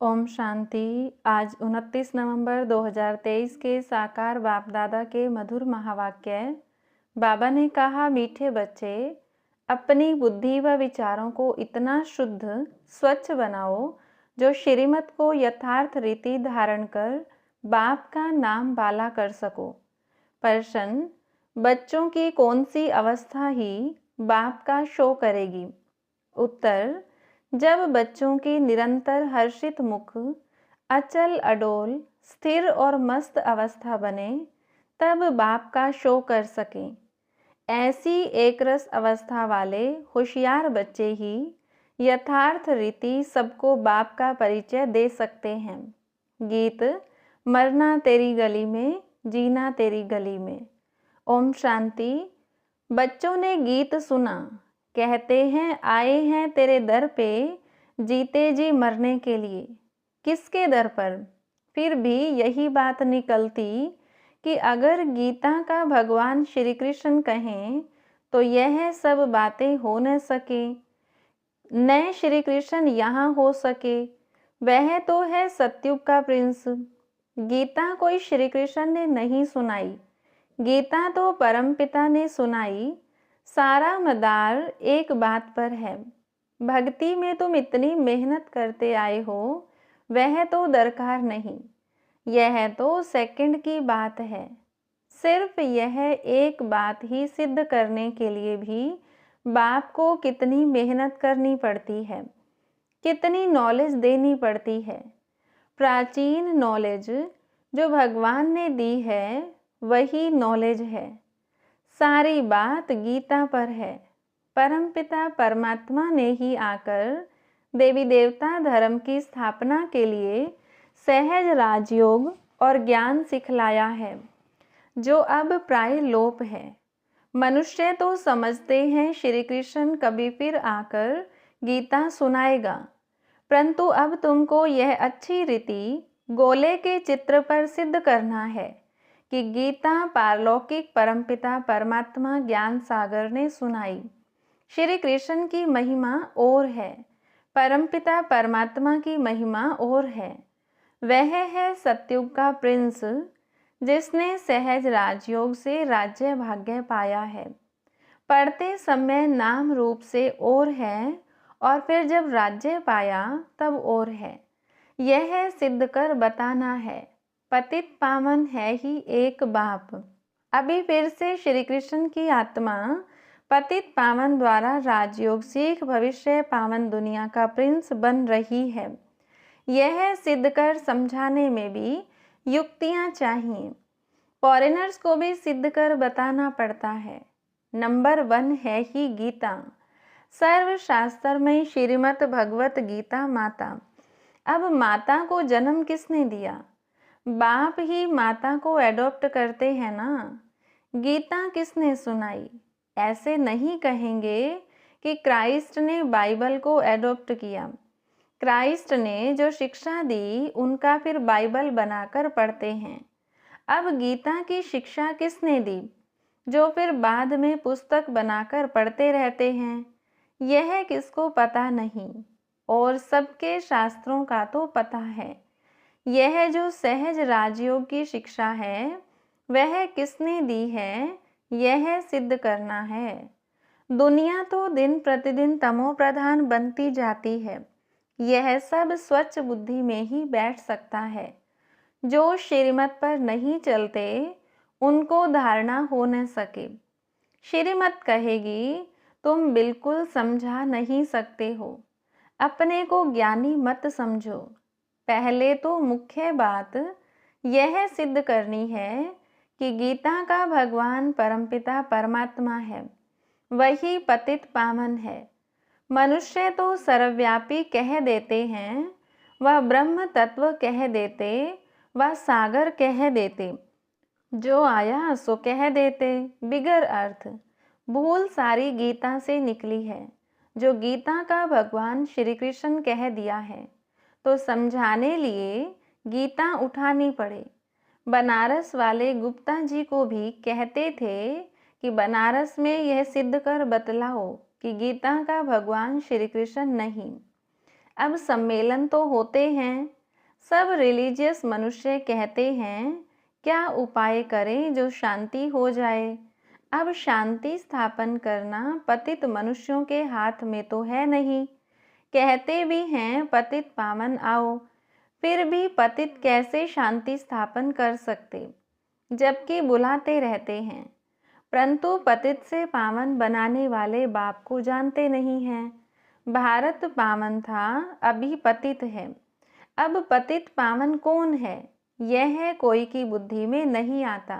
ओम शांति। आज 29 नवंबर 2023 के साकार बाप दादा के मधुर महावाक्य। बाबा ने कहा, मीठे बच्चे, अपनी बुद्धि व विचारों को इतना शुद्ध स्वच्छ बनाओ जो श्रीमत को यथार्थ रीति धारण कर बाप का नाम बाला कर सको। प्रश्न, बच्चों की कौन सी अवस्था ही बाप का शो करेगी? उत्तर, जब बच्चों की निरंतर हर्षित मुख अचल अडोल स्थिर और मस्त अवस्था बने, तब बाप का शो कर सकें। ऐसी एक रस अवस्था वाले होशियार बच्चे ही यथार्थ रीति सबको बाप का परिचय दे सकते हैं। गीत, मरना तेरी गली में, जीना तेरी गली में। ओम शांति। बच्चों ने गीत सुना, कहते हैं आए हैं तेरे दर पे, जीते जी मरने के लिए। किसके दर पर? फिर भी यही बात निकलती कि अगर गीता का भगवान श्री कृष्ण कहें तो यह सब बातें हो न सके, न श्री कृष्ण यहाँ हो सके। वह तो है सतयुग का प्रिंस। गीता कोई श्री कृष्ण ने नहीं सुनाई, गीता तो परमपिता ने सुनाई। सारा मदार एक बात पर है, भक्ति में तुम इतनी मेहनत करते आए हो, वह तो दरकार नहीं। यह तो सेकंड की बात है। सिर्फ यह एक बात ही सिद्ध करने के लिए भी बाप को कितनी मेहनत करनी पड़ती है, कितनी नॉलेज देनी पड़ती है। प्राचीन नॉलेज जो भगवान ने दी है वही नॉलेज है। सारी बात गीता पर है। परमपिता परमात्मा ने ही आकर देवी देवता धर्म की स्थापना के लिए सहज राजयोग और ज्ञान सिखलाया है, जो अब प्राय लोप है। मनुष्य तो समझते हैं श्री कृष्ण कभी फिर आकर गीता सुनाएगा, परंतु अब तुमको यह अच्छी रीति गोले के चित्र पर सिद्ध करना है कि गीता पारलौकिक परमपिता परमात्मा ज्ञान सागर ने सुनाई। श्री कृष्ण की महिमा और है, परमपिता परमात्मा की महिमा और है। वह है सतयुग का प्रिंस, जिसने सहज राजयोग से राज्य भाग्य पाया है। पढ़ते समय नाम रूप से और है, और फिर जब राज्य पाया तब और है। यह सिद्ध कर बताना है। पतित पावन है ही एक बाप। अभी फिर से श्री कृष्ण की आत्मा पतित पावन द्वारा राजयोग सीख भविष्य पावन दुनिया का प्रिंस बन रही है। यह सिद्ध कर समझाने में भी युक्तियां चाहिए। फॉरेनर्स को भी सिद्ध कर बताना पड़ता है। नंबर 1 है ही गीता, सर्वशास्त्र में श्रीमद् भगवत गीता माता। अब माता को जन्म किसने दिया? बाप ही माता को एडॉप्ट करते हैं ना। गीता किसने सुनाई? ऐसे नहीं कहेंगे कि क्राइस्ट ने बाइबल को एडॉप्ट किया। क्राइस्ट ने जो शिक्षा दी उनका फिर बाइबल बनाकर पढ़ते हैं। अब गीता की शिक्षा किसने दी, जो फिर बाद में पुस्तक बनाकर पढ़ते रहते हैं? यह किसको पता नहीं, और सबके शास्त्रों का तो पता है। यह जो सहज राजयोग की शिक्षा है वह किसने दी है, यह सिद्ध करना है। दुनिया तो दिन प्रतिदिन तमो प्रधान बनती जाती है। यह सब स्वच्छ बुद्धि में ही बैठ सकता है। जो श्रीमत पर नहीं चलते उनको धारणा हो न सके। श्रीमत कहेगी तुम बिल्कुल समझा नहीं सकते हो, अपने को ज्ञानी मत समझो। पहले तो मुख्य बात यह सिद्ध करनी है कि गीता का भगवान परमपिता परमात्मा है, वही पतित पावन है। मनुष्य तो सर्वव्यापी कह देते हैं, वह ब्रह्म तत्व कह देते, वह सागर कह देते, जो आया सो कह देते बिगर अर्थ। भूल सारी गीता से निकली है। जो गीता का भगवान श्री कृष्ण कह दिया है तो समझाने लिए गीता उठानी पड़े। बनारस वाले गुप्ता जी को भी कहते थे कि बनारस में यह सिद्ध कर बतलाओ कि गीता का भगवान श्री कृष्ण नहीं। अब सम्मेलन तो होते हैं, सब रिलीजियस मनुष्य कहते हैं क्या उपाय करें जो शांति हो जाए। अब शांति स्थापन करना पतित मनुष्यों के हाथ में तो है नहीं। कहते भी हैं पतित पावन आओ, फिर भी पतित कैसे शांति स्थापन कर सकते, जबकि बुलाते रहते हैं, परंतु पतित से पावन बनाने वाले बाप को जानते नहीं हैं। भारत पावन था, अभी पतित है। अब पतित पावन कौन है, यह कोई की बुद्धि में नहीं आता।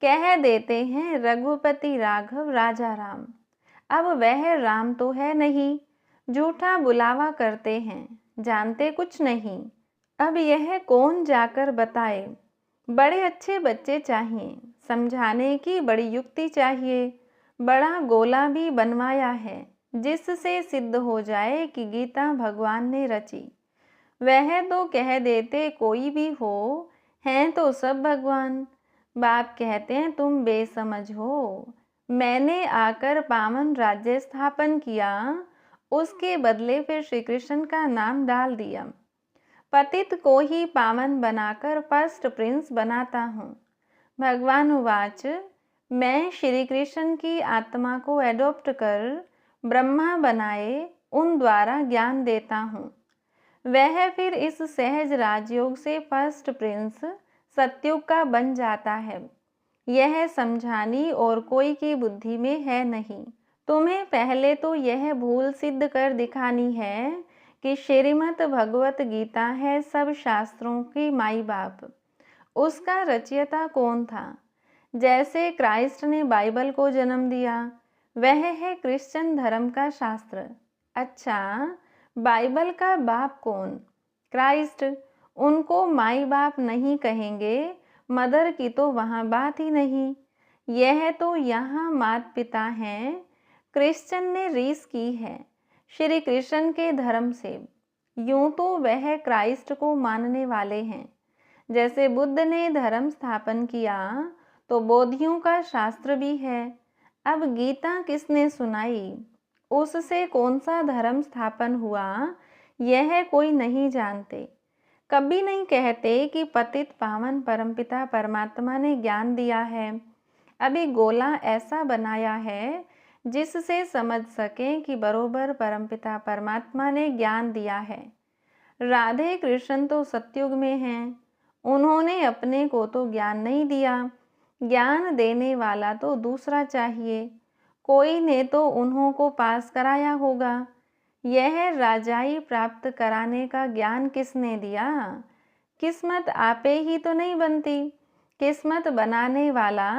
कह देते हैं रघुपति राघव राजा राम, अब वह राम तो है नहीं, झूठा बुलावा करते हैं, जानते कुछ नहीं। अब यह कौन जाकर बताए। बड़े अच्छे बच्चे चाहिए, समझाने की बड़ी युक्ति चाहिए। बड़ा गोला भी बनवाया है, जिससे सिद्ध हो जाए कि गीता भगवान ने रची। वह तो कह देते कोई भी हो, हैं तो सब भगवान। बाप कहते हैं तुम बेसमझ हो, मैंने आकर पावन राज्य स्थापन किया, उसके बदले फिर श्री कृष्ण का नाम डाल दिया। पतित को ही पावन बनाकर फर्स्ट प्रिंस बनाता हूँ। भगवान उवाच, मैं श्री कृष्ण की आत्मा को एडॉप्ट कर ब्रह्मा बनाए उन द्वारा ज्ञान देता हूँ। वह फिर इस सहज राजयोग से फर्स्ट प्रिंस सत्युग का बन जाता है। यह समझानी और कोई की बुद्धि में है नहीं। तुम्हें पहले तो यह भूल सिद्ध कर दिखानी है कि श्रीमद् भगवत गीता है सब शास्त्रों की माई बाप। उसका रचयिता कौन था। जैसे क्राइस्ट ने बाइबल को जन्म दिया, वह है क्रिश्चियन धर्म का शास्त्र। अच्छा, बाइबल का बाप कौन। क्राइस्ट। उनको माई बाप नहीं कहेंगे, मदर की तो वहाँ बात ही नहीं। यह तो यहाँ माता पिता हैं। क्रिश्चियन ने रीस की है श्री कृष्ण के धर्म से। यूं तो वह क्राइस्ट को मानने वाले हैं। जैसे बुद्ध ने धर्म स्थापन किया तो बोधियों का शास्त्र भी है। अब गीता किसने सुनाई, उससे कौन सा धर्म स्थापन हुआ, यह कोई नहीं जानते। कभी नहीं कहते कि पतित पावन परमपिता परमात्मा ने ज्ञान दिया है। अभी गोला ऐसा बनाया है जिससे समझ सकें कि बरोबर परमपिता परमात्मा ने ज्ञान दिया है। राधे कृष्ण तो सतयुग में हैं, उन्होंने अपने को तो ज्ञान नहीं दिया। ज्ञान देने वाला तो दूसरा चाहिए, कोई ने तो उन्हों को पास कराया होगा। यह राजाई प्राप्त कराने का ज्ञान किसने दिया। किस्मत आपे ही तो नहीं बनती। किस्मत बनाने वाला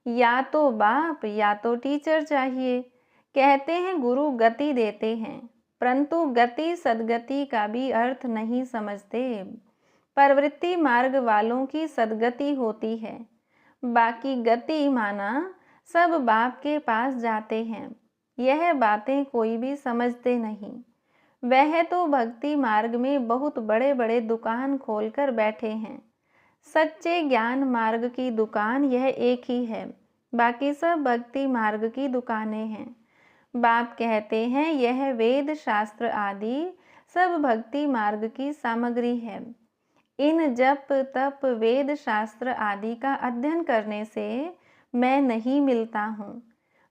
या तो बाप या तो टीचर चाहिए। कहते हैं गुरु गति देते हैं, परंतु गति सदगति का भी अर्थ नहीं समझते। प्रवृत्ति मार्ग वालों की सदगति होती है, बाकी गति माना सब बाप के पास जाते हैं। यह बातें कोई भी समझते नहीं। वह तो भक्ति मार्ग में बहुत बड़े बड़े दुकान खोलकर बैठे हैं। सच्चे ज्ञान मार्ग की दुकान यह एक ही है, बाकी सब भक्ति मार्ग की दुकानें हैं। बाप कहते हैं यह वेद शास्त्र आदि सब भक्ति मार्ग की सामग्री है। इन जप तप वेद शास्त्र आदि का अध्ययन करने से मैं नहीं मिलता हूँ।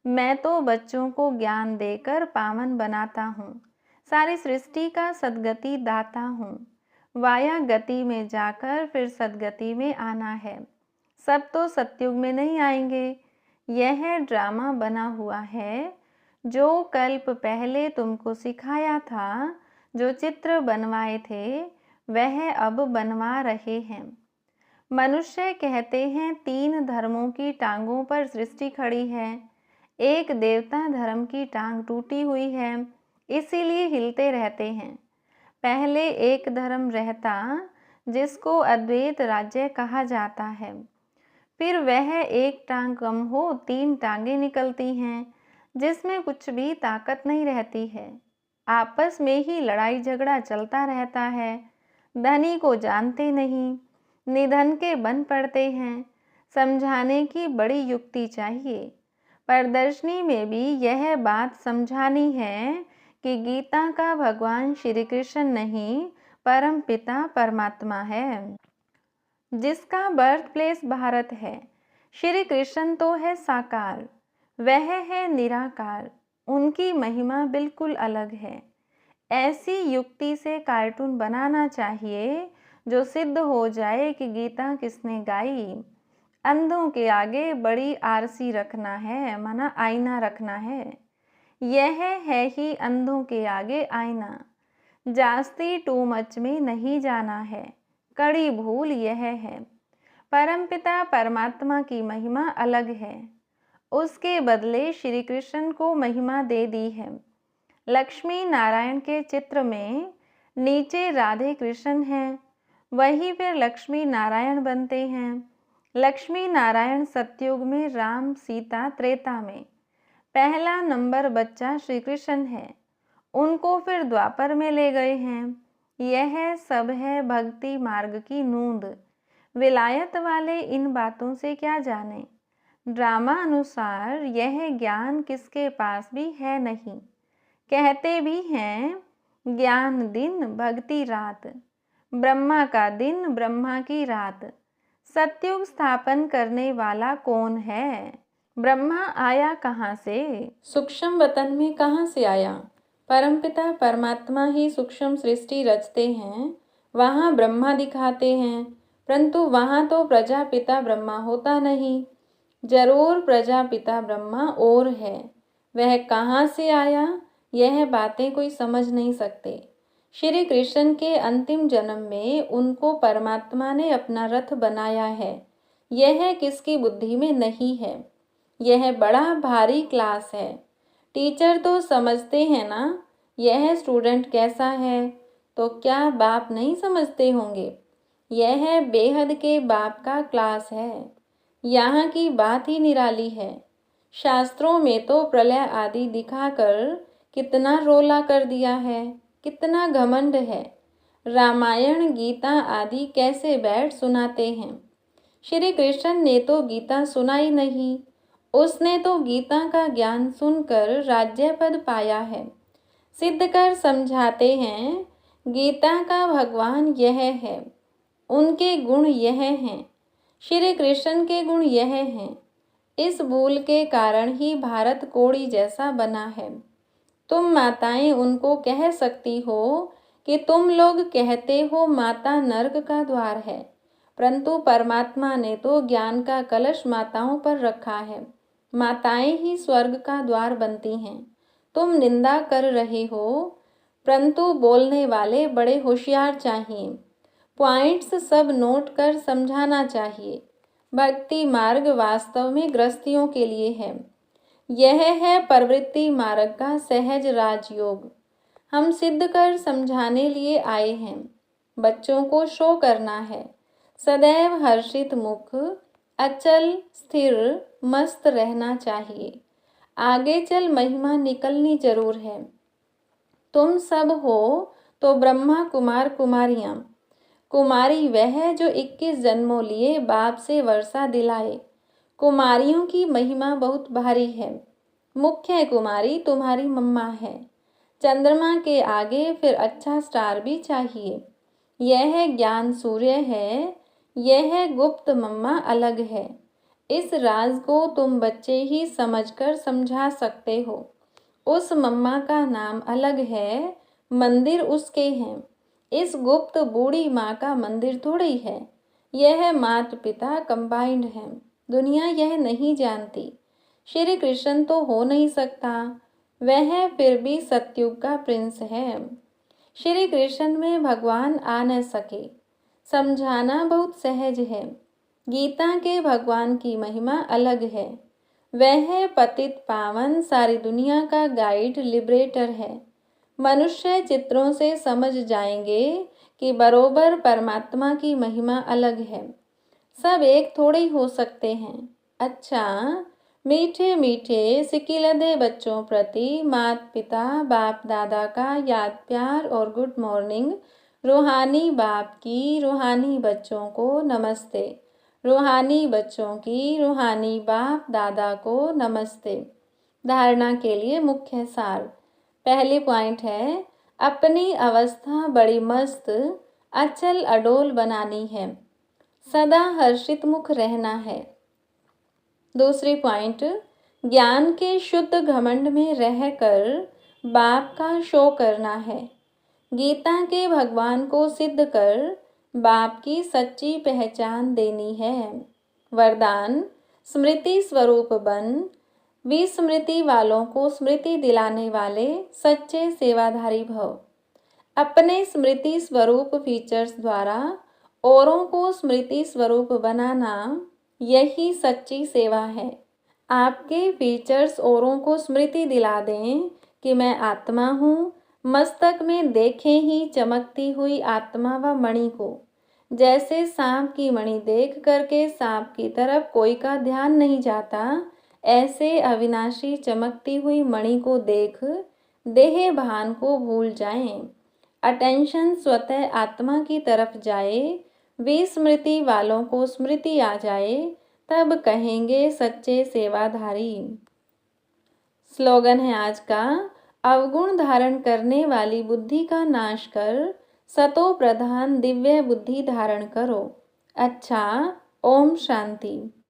मैं तो बच्चों को ज्ञान देकर पावन बनाता हूँ। सारी सृष्टि का सद्गति दाता हूँ। वाया गति में जाकर फिर सद्गति में आना है। सब तो सतयुग में नहीं आएंगे। यह ड्रामा बना हुआ है। जो कल्प पहले तुमको सिखाया था, जो चित्र बनवाए थे, वह अब बनवा रहे हैं। मनुष्य कहते हैं 3 धर्मों की टांगों पर सृष्टि खड़ी है। एक देवता धर्म की टांग टूटी हुई है, इसीलिए हिलते रहते हैं। पहले एक धर्म रहता जिसको अद्वैत राज्य कहा जाता है, फिर वह एक टांग कम हो 3 टांगें निकलती हैं, जिसमें कुछ भी ताकत नहीं रहती है। आपस में ही लड़ाई झगड़ा चलता रहता है। धनी को जानते नहीं, निधन के बन पड़ते हैं। समझाने की बड़ी युक्ति चाहिए। प्रदर्शनी में भी यह बात समझानी है कि गीता का भगवान श्री कृष्ण नहीं, परम पिता परमात्मा है, जिसका बर्थ प्लेस भारत है। श्री कृष्ण तो है साकार, वह है निराकार, उनकी महिमा बिल्कुल अलग है। ऐसी युक्ति से कार्टून बनाना चाहिए जो सिद्ध हो जाए कि गीता किसने गाई। अंधों के आगे बड़ी आरसी रखना है, माना आईना रखना है। यह है ही अंधों के आगे आईना। जास्ती टू मच में नहीं जाना है, कड़ी भूल यह है। परमपिता परमात्मा की महिमा अलग है, उसके बदले श्री कृष्ण को महिमा दे दी है। लक्ष्मी नारायण के चित्र में नीचे राधे कृष्ण हैं, वही फिर लक्ष्मी नारायण बनते हैं। लक्ष्मी नारायण सतयुग में, राम सीता त्रेता में। पहला नंबर बच्चा श्री कृष्ण है, उनको फिर द्वापर में ले गए हैं। यह सब है भक्ति मार्ग की नूंद। विलायत वाले इन बातों से क्या जाने। ड्रामा अनुसार यह ज्ञान किसके पास भी है नहीं। कहते भी हैं ज्ञान दिन भक्ति रात, ब्रह्मा का दिन ब्रह्मा की रात। सतयुग स्थापन करने वाला कौन है? ब्रह्मा आया कहाँ से? सूक्ष्म वतन में कहाँ से आया? परमपिता परमात्मा ही सूक्ष्म सृष्टि रचते हैं, वहाँ ब्रह्मा दिखाते हैं, परंतु वहाँ तो प्रजापिता ब्रह्मा होता नहीं। जरूर प्रजापिता ब्रह्मा और है, वह कहाँ से आया, यह बातें कोई समझ नहीं सकते। श्री कृष्ण के अंतिम जन्म में उनको परमात्मा ने अपना रथ बनाया है, यह किसकी बुद्धि में नहीं है। यह बड़ा भारी क्लास है। टीचर तो समझते हैं ना यह स्टूडेंट कैसा है, तो क्या बाप नहीं समझते होंगे। यह बेहद के बाप का क्लास है। यहाँ की बात ही निराली है। शास्त्रों में तो प्रलय आदि दिखाकर कितना रोला कर दिया है, कितना घमंड है। रामायण गीता आदि कैसे बैठ सुनाते हैं। श्री कृष्ण ने तो गीता सुनाई नहीं, उसने तो गीता का ज्ञान सुनकर राज्य पद पाया है। सिद्ध कर समझाते हैं गीता का भगवान यह है, उनके गुण यह हैं, श्री कृष्ण के गुण यह हैं। इस भूल के कारण ही भारत कोड़ी जैसा बना है। तुम माताएं उनको कह सकती हो कि तुम लोग कहते हो माता नर्क का द्वार है, परंतु परमात्मा ने तो ज्ञान का कलश माताओं पर रखा है। माताएं ही स्वर्ग का द्वार बनती हैं। तुम निंदा कर रहे हो, परंतु बोलने वाले बड़े होशियार चाहिए। पॉइंट्स सब नोट कर समझाना चाहिए। भक्ति मार्ग वास्तव में गृहस्थियों के लिए है। यह है प्रवृत्ति मार्ग का सहज राजयोग। हम सिद्ध कर समझाने लिए आए हैं। बच्चों को शो करना है। सदैव हर्षित मुख, अचल स्थिर मस्त रहना चाहिए। आगे चल महिमा निकलनी जरूर है। तुम सब हो तो ब्रह्मा कुमार कुमारियां। कुमारी वह जो 21 जन्मों लिए बाप से वर्षा दिलाए। कुमारियों की महिमा बहुत भारी है। मुख्य कुमारी तुम्हारी मम्मा है। चंद्रमा के आगे फिर अच्छा स्टार भी चाहिए। यह ज्ञान सूर्य है, यह गुप्त मम्मा अलग है। इस राज को तुम बच्चे ही समझकर समझा सकते हो। उस मम्मा का नाम अलग है, मंदिर उसके हैं। इस गुप्त बूढ़ी माँ का मंदिर थोड़ी है। यह माता पिता कंबाइंड हैं। दुनिया यह नहीं जानती। श्री कृष्ण तो हो नहीं सकता, वह फिर भी सतयुग का प्रिंस है। श्री कृष्ण में भगवान आ न सके, समझाना बहुत सहज है। गीता के भगवान की महिमा अलग है। वह पतित पावन सारी दुनिया का गाइड लिबरेटर है। मनुष्य चित्रों से समझ जाएंगे कि बरोबर परमात्मा की महिमा अलग है। सब एक थोड़े हो सकते हैं। अच्छा, मीठे मीठे सिकिलधे बच्चों प्रति माता पिता बाप दादा का याद प्यार और गुड मॉर्निंग। रूहानी बाप की रूहानी बच्चों को नमस्ते। रूहानी बच्चों की रूहानी बाप दादा को नमस्ते। धारणा के लिए मुख्य सार। पहली पॉइंट है अपनी अवस्था बड़ी मस्त अचल अडोल बनानी है, सदा हर्षित मुख रहना है। दूसरी पॉइंट, ज्ञान के शुद्ध घमंड में रहकर बाप का शो करना है, गीता के भगवान को सिद्ध कर बाप की सच्ची पहचान देनी है। वरदान, स्मृति स्वरूप बन, विस्मृति वालों को स्मृति दिलाने वाले सच्चे सेवाधारी भव। अपने स्मृति स्वरूप फीचर्स द्वारा औरों को स्मृति स्वरूप बनाना, यही सच्ची सेवा है। आपके फीचर्स औरों को स्मृति दिला दें कि मैं आत्मा हूँ। मस्तक में देखें ही चमकती हुई आत्मा व मणि को। जैसे सांप की मणि देख करके सांप की तरफ कोई का ध्यान नहीं जाता, ऐसे अविनाशी चमकती हुई मणि को देख देह भान को भूल जाएं। अटेंशन स्वतः आत्मा की तरफ जाए, विस्मृति वालों को स्मृति आ जाए, तब कहेंगे सच्चे सेवाधारी। स्लोगन है आज का, अवगुण धारण करने वाली बुद्धि का नाश कर सतो प्रधान दिव्य बुद्धि धारण करो। अच्छा, ओम शांति।